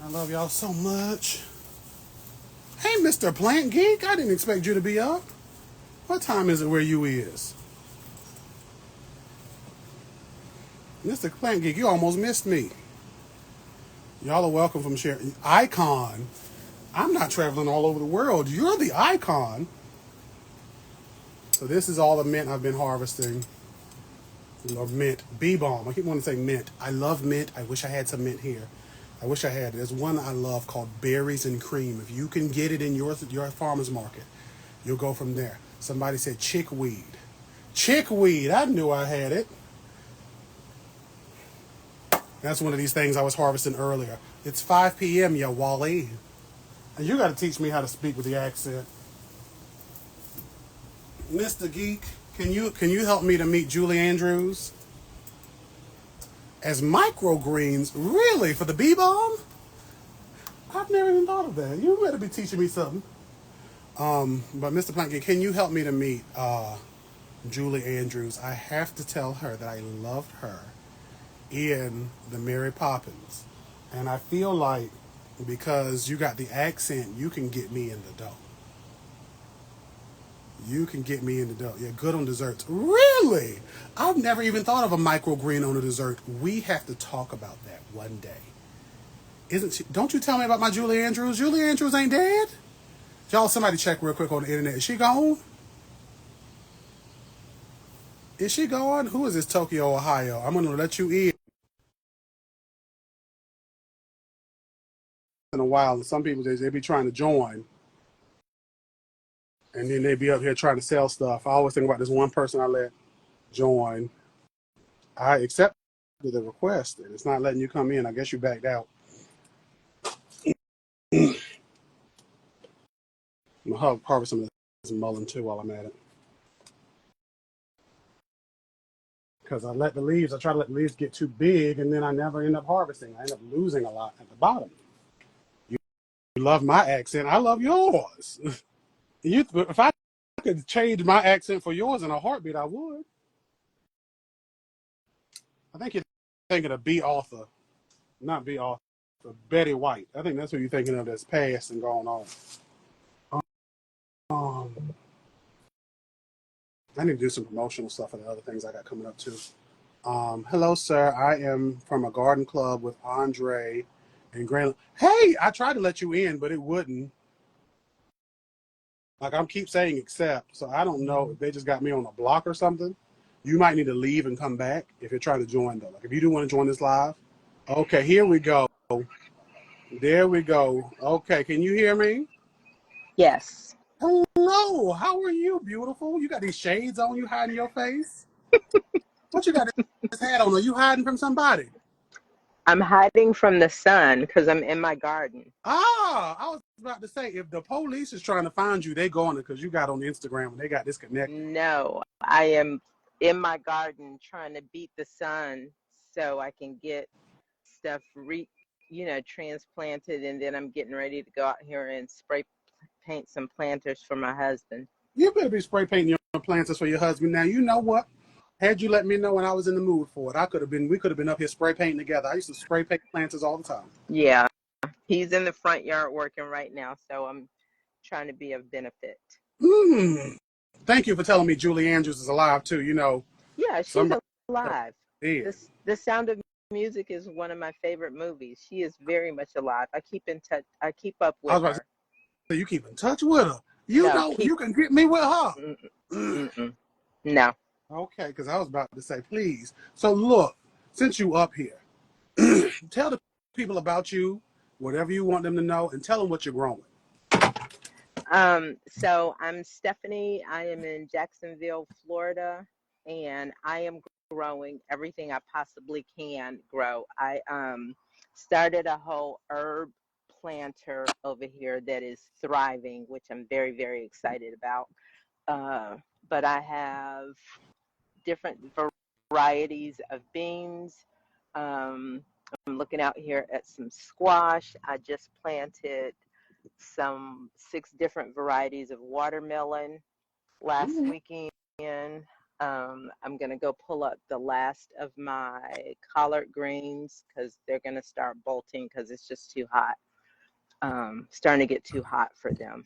Speaker 1: I love y'all so much. Hey, Mr. Plant Geek, I didn't expect you to be up. What time is it where you is? Mr. Plant Geek, you almost missed me. Y'all are welcome from sharing. Icon. I'm not traveling all over the world. You're the icon. So this is all the mint I've been harvesting. Or mint. Bee balm. I keep wanting to say mint. I love mint. I wish I had some mint here. I wish I had it. There's one I love called berries and cream. If you can get it in your farmer's market, you'll go from there. Somebody said chickweed. Chickweed. I knew I had it. That's one of these things I was harvesting earlier. It's 5 p.m., ya Wally. And you got to teach me how to speak with the accent. Mr. Geek, can you help me to meet Julie Andrews? As microgreens? Really? For the bee balm? I've never even thought of that. You better be teaching me something. But Mr. Plankton, can you help me to meet Julie Andrews? I have to tell her that I loved her in the Mary Poppins. And I feel like because you got the accent, you can get me in the dough. You can get me in the dough. You're good on desserts. Really? I've never even thought of a microgreen on a dessert. We have to talk about that one day. Isn't she? Don't you tell me about my Julie Andrews. Julie Andrews ain't dead? Y'all, somebody check real quick on the internet. Is she gone? Is she gone? Who is this, Tokyo, Ohio? I'm going to let you in a while. And some people, they be trying to join. And then they be up here trying to sell stuff. I always think about this one person I let join. I accepted the request, and it's not letting you come in. I guess you backed out. I'm going to harvest some of this mullein, too, while I'm at it. Because I try to let the leaves get too big, and then I never end up harvesting. I end up losing a lot at the bottom. You love my accent. I love yours. If I could change my accent for yours in a heartbeat, I would. I think you're thinking of B. Arthur, not B. Arthur, Betty White. I think that's who you're thinking of that's passed and gone on. Um, I need to do some promotional stuff for the other things I got coming up too. Hello, sir. I am from a garden club with Andre and Grant. Hey, I tried to let you in, but it wouldn't. Like I'm keep saying accept, so I don't know if they just got me on a block or something. You might need to leave and come back if you're trying to join though. Like if you do want to join this live. Okay, here we go. There we go. Okay, can you hear me?
Speaker 2: Yes.
Speaker 1: Hello, how are you, beautiful? You got these shades on, you hiding your face? What you got this hat on? Are you hiding from somebody?
Speaker 2: I'm hiding from the sun because I'm in my garden.
Speaker 1: Ah, I was about to say, if the police is trying to find you, they going to because you got on Instagram and they got disconnected.
Speaker 2: No, I am in my garden trying to beat the sun so I can get stuff transplanted, and then I'm getting ready to go out here and spray paint some planters for my husband.
Speaker 1: You better be spray painting your plants for your husband. Now, you know what? Had you let me know when I was in the mood for it, we could have been up here spray painting together. I used to spray paint planters all the time.
Speaker 2: Yeah, he's in the front yard working right now, so I'm trying to be of benefit.
Speaker 1: Mm. Thank you for telling me Julie Andrews is alive too. You know,
Speaker 2: Yeah, she's
Speaker 1: somebody
Speaker 2: alive.
Speaker 1: did.
Speaker 2: This The Sound of Music is one of my favorite movies. She is very much alive. I keep in touch. I keep up
Speaker 1: I
Speaker 2: with
Speaker 1: was about to
Speaker 2: her.
Speaker 1: say, you keep in touch with her. You
Speaker 2: No,
Speaker 1: know,
Speaker 2: keep.
Speaker 1: you can get me with her.
Speaker 2: Mm, mm-mm. No.
Speaker 1: Okay, because I was about to say, please. So look, since you up here, tell the people about you, whatever you want them to know, and tell them what you're growing.
Speaker 2: So I'm Stephanie. I am in Jacksonville, Florida, and I am growing everything I possibly can grow. I started a whole herb planter over here that is thriving, which I'm very, very excited about. But I have different varieties of beans. Um, I'm looking out here at some squash. I just planted some 6 different varieties of watermelon last
Speaker 1: Mhm.
Speaker 2: weekend. I'm going to go pull up the last of my collard greens because they're going to start bolting because it's just too hot. Starting to get too hot for them.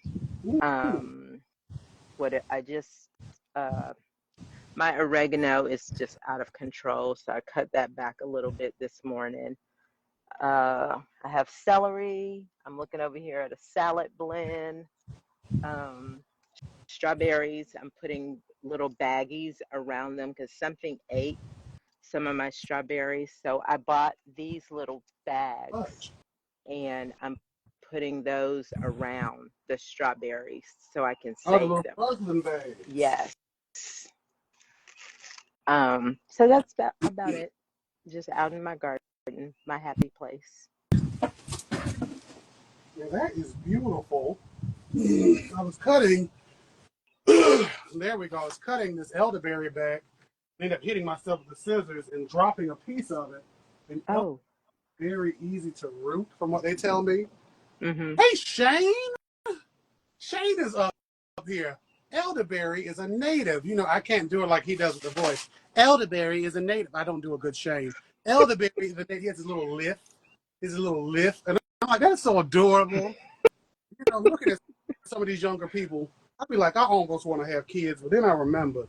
Speaker 2: Um, what I just My oregano is just out of control, so I cut that back a little bit this morning. I have celery. I'm looking over here at a salad blend. Um, Strawberries, I'm putting little baggies around them because something ate some of my strawberries. So I bought these little bags and I'm putting those around the strawberries so I can
Speaker 1: Oh, the
Speaker 2: save
Speaker 1: little
Speaker 2: them.
Speaker 1: puzzling bags.
Speaker 2: Yes. So that's about it. Just out in my garden, my happy place.
Speaker 1: Yeah, that is beautiful. I was cutting. There we go. I was cutting this elderberry back. Ended up hitting myself with the scissors and dropping a piece of it. And elderberry
Speaker 2: Oh.
Speaker 1: is very easy to root, from what they tell me.
Speaker 2: Mhm.
Speaker 1: Hey, Shane. Shane is up here. Elderberry is a native. You know, I can't do it like he does with the voice. Elderberry is a native. I don't do a good Shane. Elderberry is a native. He has his little lift. His little lift. And I'm like, that's so adorable. You know, looking at some of these younger people, I'd be like, I almost want to have kids. But then I remember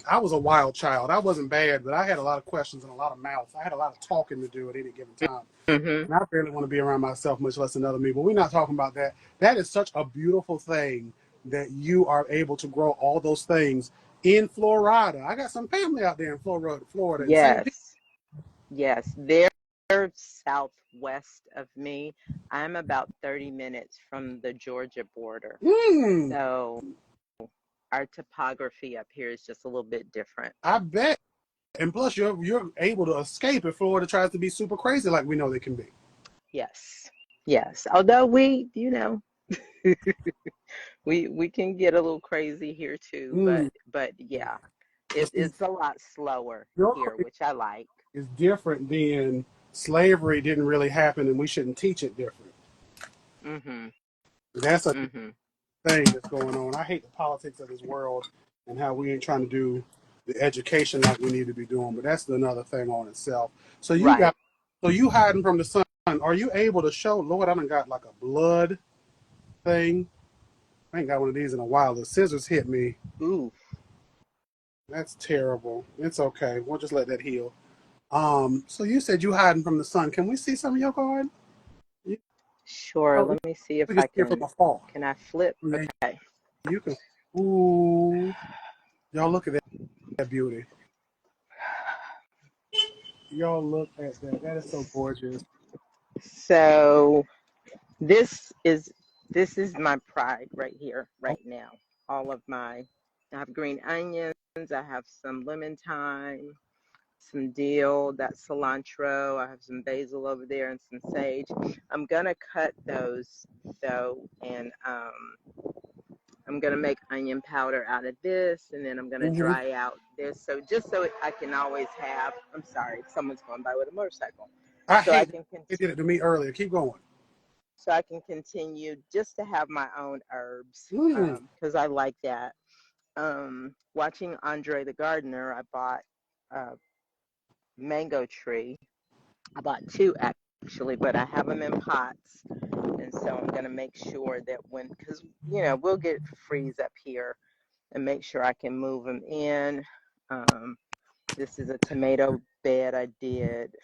Speaker 1: I was a wild child. I wasn't bad, but I had a lot of questions and a lot of mouth. I had a lot of talking to do at any given time.
Speaker 2: Mhm.
Speaker 1: And I barely want to be around myself, much less another me. But we're not talking about that. That is such a beautiful thing that you are able to grow all those things in Florida. I got some family out there in Florida, in St. Pete.
Speaker 2: Yes. Yes. They're southwest of me. I'm about 30 minutes from the Georgia border.
Speaker 1: Mm,
Speaker 2: So our topography up here is just a little bit different.
Speaker 1: I bet. And plus, you're able to escape if Florida tries to be super crazy like we know they can be.
Speaker 2: Yes. Yes. Although we can get a little crazy here too,
Speaker 1: Mm.
Speaker 2: but yeah,
Speaker 1: But see,
Speaker 2: it's a lot slower
Speaker 1: your
Speaker 2: here,
Speaker 1: crazy
Speaker 2: which I like.
Speaker 1: is different than slavery didn't really happen, and we shouldn't teach it different.
Speaker 2: Mhm.
Speaker 1: That's a
Speaker 2: Mhm.
Speaker 1: thing that's going on. I hate the politics of this world and how we ain't trying to do the education like we need to be doing. But that's another thing on itself. So
Speaker 2: Right.
Speaker 1: you hiding from the sun. Are you able to show? Lord, I done got like a blood thing. I ain't got one of these in a while. The scissors hit me.
Speaker 2: Ooh.
Speaker 1: That's terrible. It's okay. We'll just let that heal. So you said you hiding from the sun. Can we see some of your garden? You,
Speaker 2: Sure,
Speaker 1: oh,
Speaker 2: let me see if
Speaker 1: we can
Speaker 2: I
Speaker 1: see it from afar.
Speaker 2: can I flip?
Speaker 1: Yeah,
Speaker 2: Okay.
Speaker 1: you can. Ooh, y'all look at that beauty. Y'all look at that. That is so gorgeous.
Speaker 2: So this is this is my pride right here,
Speaker 1: Oh,
Speaker 2: right now. All of my, I have green onions, I have some lemon thyme, some dill, that's cilantro. I have some basil over there and some sage. I'm gonna cut those though, and I'm gonna make onion powder out of this, and then I'm gonna
Speaker 1: mm-hmm.
Speaker 2: dry out this. So just so I can always have. I'm sorry, someone's going by with a motorcycle.
Speaker 1: I
Speaker 2: So I
Speaker 1: hate that
Speaker 2: can
Speaker 1: they did it to me earlier. Keep going.
Speaker 2: continue just to have my own herbs
Speaker 1: Mm,
Speaker 2: because I like that. Watching Andre the Gardener, I bought a mango tree. I bought two actually, but I have them in pots, and so I'm gonna make sure that because we'll get freeze up here, and make sure I can move them in. Um, this is a tomato bed I did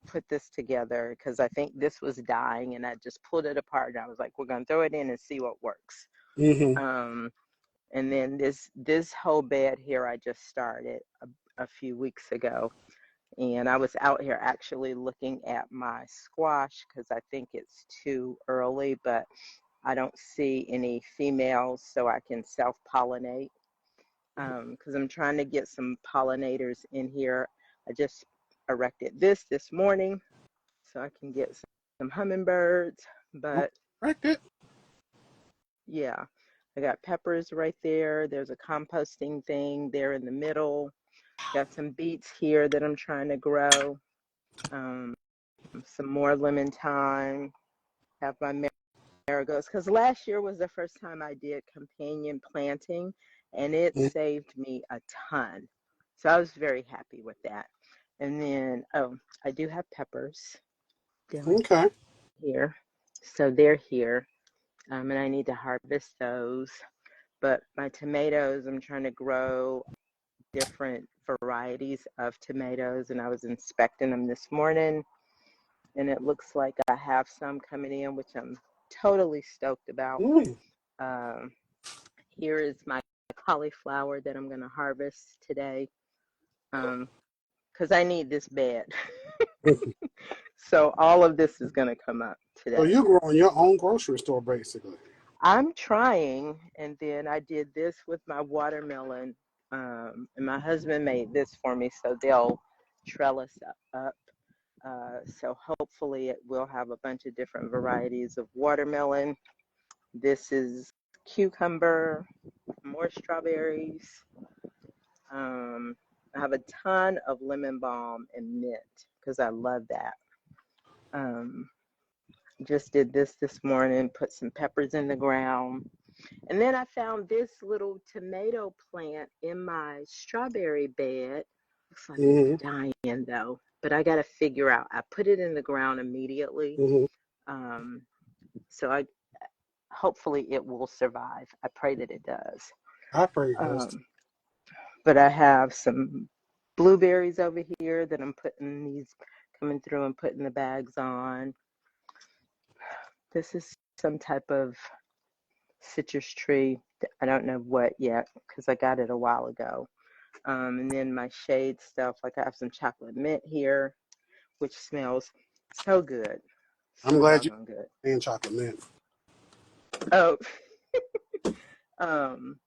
Speaker 2: put this together because I think this was dying, and I just pulled it apart, and I was like, we're gonna throw it in and see what works.
Speaker 1: mm-hmm.
Speaker 2: Um, and then this whole bed here I just started a few weeks ago, and I was out here actually looking at my squash because I think it's too early, but I don't see any females, so I can self-pollinate because I'm trying to get some pollinators in here. I just erected this morning so I can get some hummingbirds.
Speaker 1: Oh,
Speaker 2: But
Speaker 1: right there.
Speaker 2: yeah, I got peppers right there. There's a composting thing there in the middle. Got some beets here that I'm trying to grow. Um, some more lemon thyme. Have my marigolds because last year was the first time I did companion planting, and it
Speaker 1: Mm,
Speaker 2: saved me a ton. So I was very happy with that. And then, oh, I do have peppers down
Speaker 1: okay.
Speaker 2: here. So they're here, and I need to harvest those. But my tomatoes, I'm trying to grow different varieties of tomatoes, and I was inspecting them this morning, and it looks like I have some coming in, which I'm totally stoked about.
Speaker 1: Mm.
Speaker 2: Um, Here is my cauliflower that I'm going to harvest today because I need this bed. So all of this is going to come up
Speaker 1: So
Speaker 2: today.
Speaker 1: you're growing your own grocery store, basically.
Speaker 2: I'm trying, and then I did this with my watermelon, and my husband made this for me, so they'll trellis up. So hopefully it will have a bunch of different varieties of watermelon. This is cucumber, more strawberries. I have a ton of lemon balm and mint because I love that. Um, just did this morning, put some peppers in the ground. And then I found this little tomato plant in my strawberry bed. Looks like it's
Speaker 1: Mm-hmm.
Speaker 2: dying though, but I got to figure out. I put it in the ground immediately.
Speaker 1: Mm-hmm.
Speaker 2: Um, so I hopefully it will survive. I pray that it does.
Speaker 1: I pray it does.
Speaker 2: Um, but I have some blueberries over here that I'm putting these coming through and putting the bags on. This is some type of citrus tree. I don't know what yet because I got it a while ago. And then my shade stuff, like I have some chocolate mint here, which smells so good.
Speaker 1: I'm
Speaker 2: So
Speaker 1: glad you
Speaker 2: doggone good.
Speaker 1: and chocolate mint.
Speaker 2: Oh, um,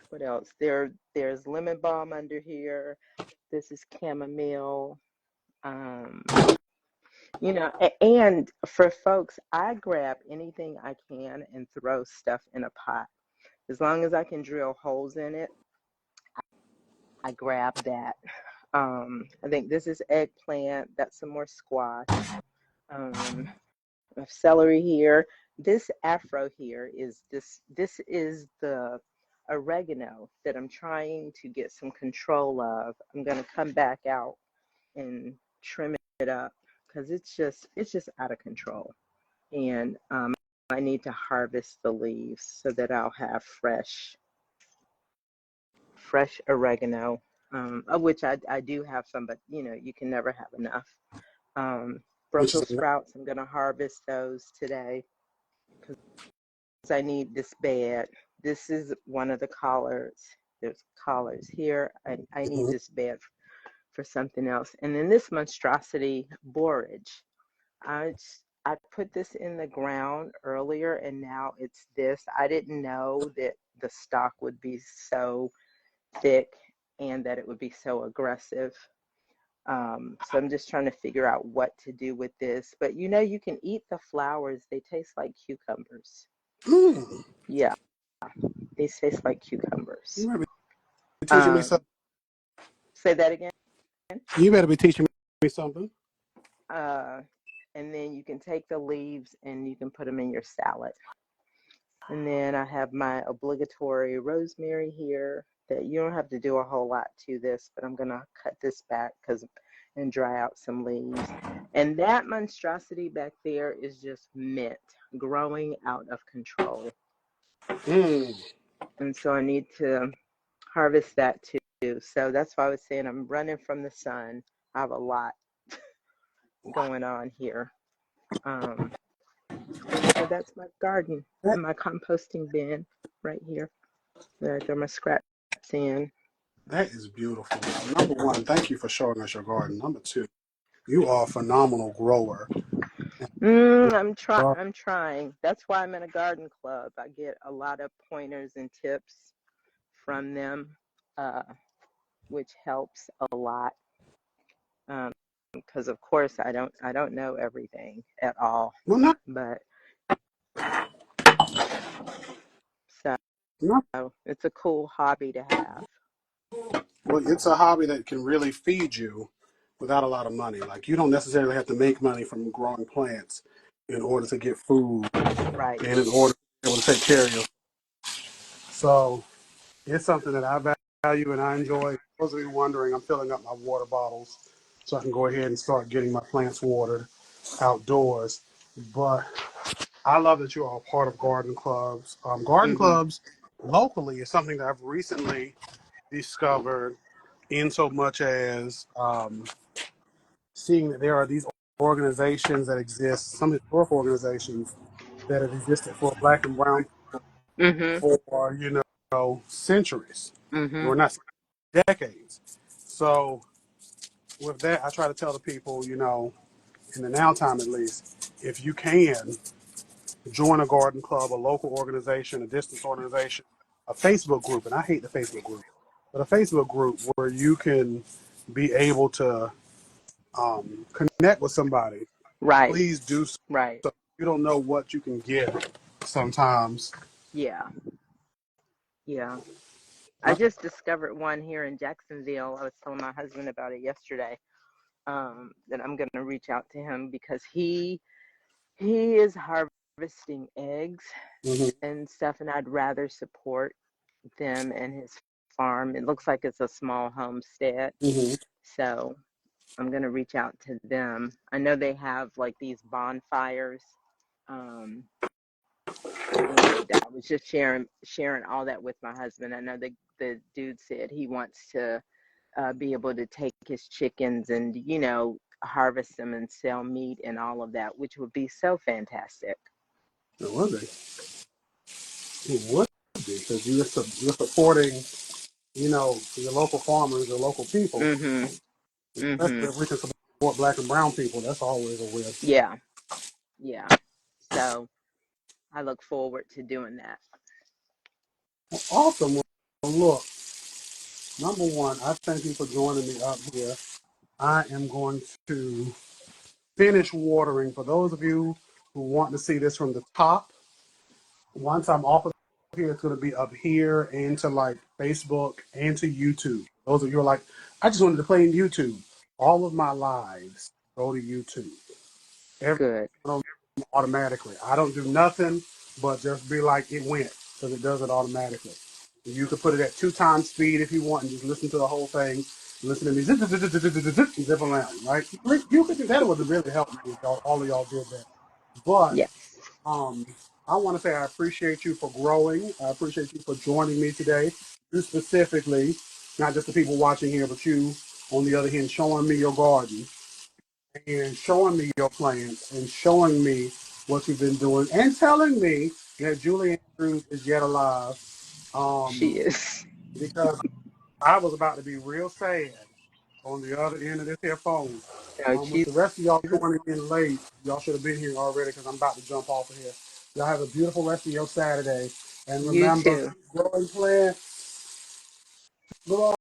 Speaker 2: what else? There's lemon balm under here. This is chamomile. Um, and for folks, I grab anything I can and throw stuff in a pot. As long as I can drill holes in it, I grab that. I think this is eggplant. That's some more squash. I have celery here. This afro here is this. This is the oregano that I'm trying to get some control of. I'm gonna come back out and trim it up because it's just out of control. And I need to harvest the leaves so that I'll have fresh oregano. of which I do have some, but you can never have enough. Um,
Speaker 1: Which is
Speaker 2: Brussels sprouts, I'm going to harvest those today because I need this bed. This is one of the collards. There's collards here. I need
Speaker 1: mhm.
Speaker 2: this bed for something else. And then this monstrosity borage. I I put this in the ground earlier and now it's this. I didn't know that the stalk would be so thick and that it would be so aggressive. So I'm just trying to figure out what to do with this. But you can eat the flowers. They taste like cucumbers.
Speaker 1: Mm.
Speaker 2: Yeah, they taste like cucumbers.
Speaker 1: You better be teaching me
Speaker 2: Um,
Speaker 1: something.
Speaker 2: Say that again.
Speaker 1: You better be teaching me something.
Speaker 2: Uh, and then you can take the leaves and you can put them in your salad. And then I have my obligatory rosemary here that you don't have to do a whole lot to this, but I'm gonna cut this back and dry out some leaves. And that monstrosity back there is just mint growing out of control.
Speaker 1: Mm.
Speaker 2: And so I need to harvest that too. So that's why I was saying I'm running from the sun. I have a lot going on here. Um, so that's my garden
Speaker 1: That,
Speaker 2: and my composting bin right here that I throw my scraps in.
Speaker 1: that is beautiful. Number one, thank you for showing us your garden. Number two, you are a phenomenal grower.
Speaker 2: I'm trying. That's why I'm in a garden club. I get a lot of pointers and tips from them, uh, which helps a lot. Because of course I don't know everything at all,
Speaker 1: Well, not,
Speaker 2: but so
Speaker 1: not
Speaker 2: it's a cool hobby to have.
Speaker 1: well, it's a hobby that can really feed you without a lot of money. Like you don't necessarily have to make money from growing plants in order to get food
Speaker 2: Right.
Speaker 1: and in order to be able to take care of you. So it's something that I value and I enjoy. For those of you wondering, I'm filling up my water bottles so I can go ahead and start getting my plants watered outdoors. But I love that you are a part of garden clubs. Garden
Speaker 2: Mhm.
Speaker 1: clubs locally is something that I've recently discovered in so much as seeing that there are these organizations that exist, some historical organizations that have existed for black and brown
Speaker 2: Mhm.
Speaker 1: for, centuries, or
Speaker 2: Mhm.
Speaker 1: not decades. So with that, I try to tell the people, in the now time at least, if you can, join a garden club, a local organization, a distance organization, a Facebook group, and I hate the Facebook group, but a Facebook group where you can be able to connect with somebody.
Speaker 2: Right.
Speaker 1: Please do so.
Speaker 2: Right.
Speaker 1: You don't know what you can get sometimes.
Speaker 2: Yeah. Yeah. I
Speaker 1: Uh,
Speaker 2: just discovered one here in Jacksonville. I was telling my husband about it yesterday. That I'm gonna reach out to him because he is harvesting eggs
Speaker 1: mhm,
Speaker 2: and stuff, and I'd rather support them and his farm. It looks like it's a small homestead,
Speaker 1: mhm.
Speaker 2: so I'm gonna reach out to them. I know they have like these bonfires, um, and I was just sharing all that with my husband. I know the dude said he wants to be able to take his chickens and harvest them and sell meat and all of that, which would be so fantastic.
Speaker 1: It would be. It would be because you're supporting, your local farmers, your local people,
Speaker 2: Mhm.
Speaker 1: especially
Speaker 2: Mhm.
Speaker 1: if we can support black and brown people. That's always a win.
Speaker 2: Yeah. Yeah. So I look forward to doing that.
Speaker 1: Awesome. Well, look, number one, I thank you for joining me up here. I am going to finish watering. For those of you who want to see this from the top, once I'm off of here, it's going to be up here and to like Facebook and to YouTube. Those of you who are like, I just wanted to play in YouTube. All of my lives go to YouTube. Every
Speaker 2: Good.
Speaker 1: one of them automatically. I don't do nothing but just be like it went because it does it automatically. You can put it at 2 times speed if you want and just listen to the whole thing. Listen to me zip, zip, zip, zip, zip, zip, zip, zip around, right? You could that would really help me if all of y'all did that. But
Speaker 2: Yes.
Speaker 1: um, I want to say I appreciate you for growing. I appreciate you for joining me today. You specifically. Not just the people watching here, but you, on the other hand, showing me your garden and showing me your plants and showing me what you've been doing and telling me that Julie Andrews is yet alive.
Speaker 2: She
Speaker 1: Um,
Speaker 2: is.
Speaker 1: because I was about to be real sad on the other end of this here phone.
Speaker 2: No,
Speaker 1: With
Speaker 2: she's
Speaker 1: the rest of y'all joining in late, y'all should have been here already because I'm about to jump off of here. Y'all have a beautiful rest of your Saturday. And
Speaker 2: you
Speaker 1: remember,
Speaker 2: too.
Speaker 1: growing plants, grow